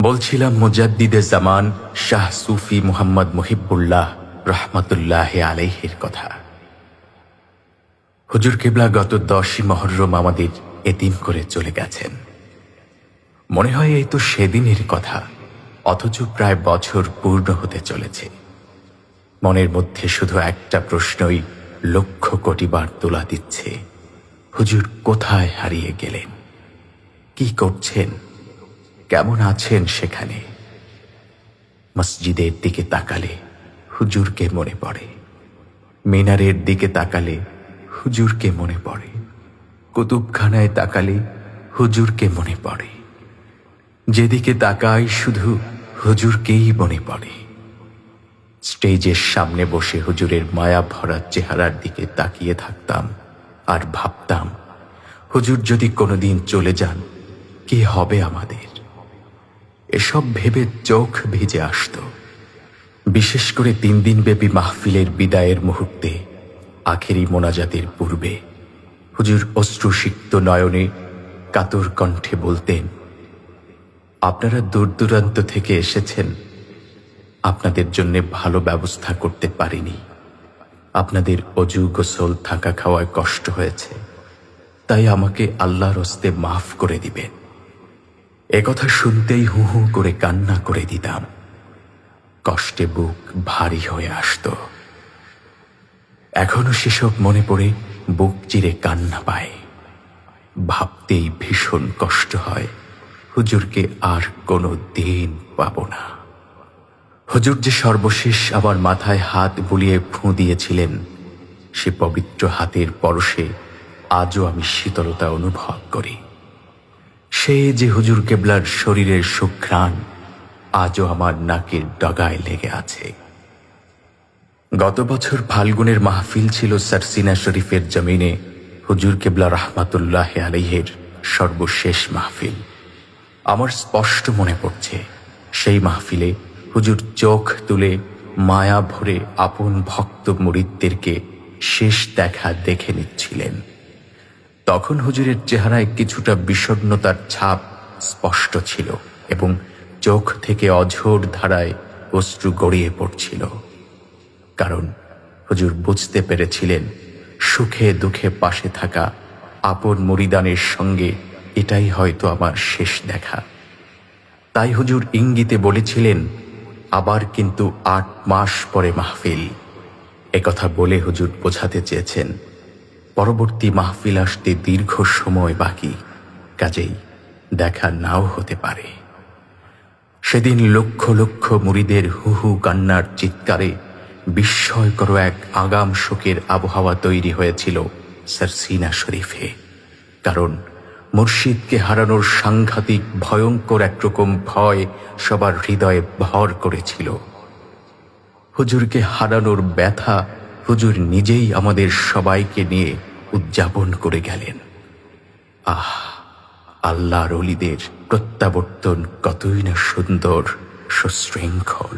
বলছিলাম মুজাদ্দিদে জামান শাহ সুফি মুহাম্মদ মুহিবুল্লাহ রহমতুল্লাহ আলাইহির কথা। হুজুর কিবলা গত 10ই মুহররম আমাদের এতিম করে চলে গেছেন। মনে হয় এই তো সেদিনের কথা, অথচ প্রায় বছর পূর্ণ হতে চলেছে। মনের মধ্যে শুধু একটা প্রশ্নই লক্ষ কোটি বার তোলা দিচ্ছে, হুজুর কোথায় হারিয়ে গেলেন? কি করছেন? কেমন আছেন সেখানে? মসজিদের দিকে তাকালে হুজুরকে মনে পড়ে, মিনারের দিকে তাকালে হুজুরকে মনে পড়ে, কুতুবখানায় তাকালে হুজুরকে মনে পড়ে। যেদিকে তাকাই শুধু হুজুরকেই মনে পড়ে। স্টেজের সামনে বসে হুজুরের মায়া ভরা চেহারার দিকে তাকিয়ে থাকতাম আর ভাবতাম, হুজুর যদি কোনোদিন চলে যান কি হবে আমাদের? এসব ভেবে চোখ ভিজে আসত। বিশেষ করে 3 দিন ব্যাপী মাহফিলের বিদায়ের মুহূর্তে, আখেরি মোনাজাতের পূর্বে হুজুর অশ্রুসিক্ত নয়নে কাতর কণ্ঠে বলতেন, আপনারা দূর দূরান্ত থেকে এসেছেন, আপনাদের জন্য ভালো ব্যবস্থা করতে পারিনি, আপনাদের অজু গোসল থাকা খাওয়ায় কষ্ট হয়েছে, তাই আমাকে আল্লাহর হস্তে মাফ করে দিবেন। একথা শুনতেই হু হু করে কান্না করে দিতাম। কষ্টে বুক ভারী হয়ে আসত। এখনো সেসব মনে পড়ে বুক চিরে কান্না পায়। ভাবতেই ভীষণ কষ্ট হয়, হুজুরকে আর কোনো দিন পাব না। হুজুর যে সর্বশেষ আমার মাথায় হাত বুলিয়ে ফুঁ দিয়েছিলেন, সে পবিত্র হাতের পরশে আজও আমি শীতলতা অনুভব করি। সে যে হুজুর কেবলার শরীরের সুঘ্রাণ আজও আমার নাকের ডগায় লেগে আছে। গত বছর ফাল্গুনের মাহফিল ছিল সারসিনা শরীফের জমিনে হুজুর কেবলা রহমাতুল্লাহ আলাইহির সর্বশেষ মাহফিল। আমার স্পষ্ট মনে পড়ছে, সেই মাহফিলে হুজুর চোখ তুলে মায়া ভরে আপন ভক্ত মুরিদদেরকে শেষ দেখা দেখে নিচ্ছিলেন। তখন হুজুরের চেহারায় কিছুটা বিষণ্ণতার ছাপ স্পষ্ট ছিল এবং চোখ থেকে অঝোর ধারায় অশ্রু গড়িয়ে পড়ছিল। কারণ হুজুর বুঝতে পেরেছিলেন, সুখে দুঃখে পাশে থাকা আপন মুরিদানের সঙ্গে এটাই হয়তো আমার শেষ দেখা। তাই হুজুর ইঙ্গিতে বলেছিলেন, আবার কিন্তু 8 মাস পরে মাহফিল। একথা বলে হুজুর বোঝাতে চেয়েছেন, পরবর্তী মাহফিল আসতে দীর্ঘ সময় বাকি, কাজেই দেখা নাও হতে পারে। সেদিন লক্ষ লক্ষ মুরিদের হু হু কান্নার চিৎকারে বিস্ময়কর এক আগাম শোকের আবহাওয়া তৈরি হয়েছিল সারসিনা শরীফে। কারণ মুর্শিদকে হারানোর সাংঘাতিক ভয়ঙ্কর একরকম ভয় সবার হৃদয়ে ভর করেছিল। হুজুরকে হারানোর ব্যথা হুজুর নিজেই আমাদের সবাইকে নিয়ে উদযাপন করে গেলেন। আহ, আল্লাহর ওলিদের প্রত্যাবর্তন কতই না সুন্দর, সুশৃঙ্খল।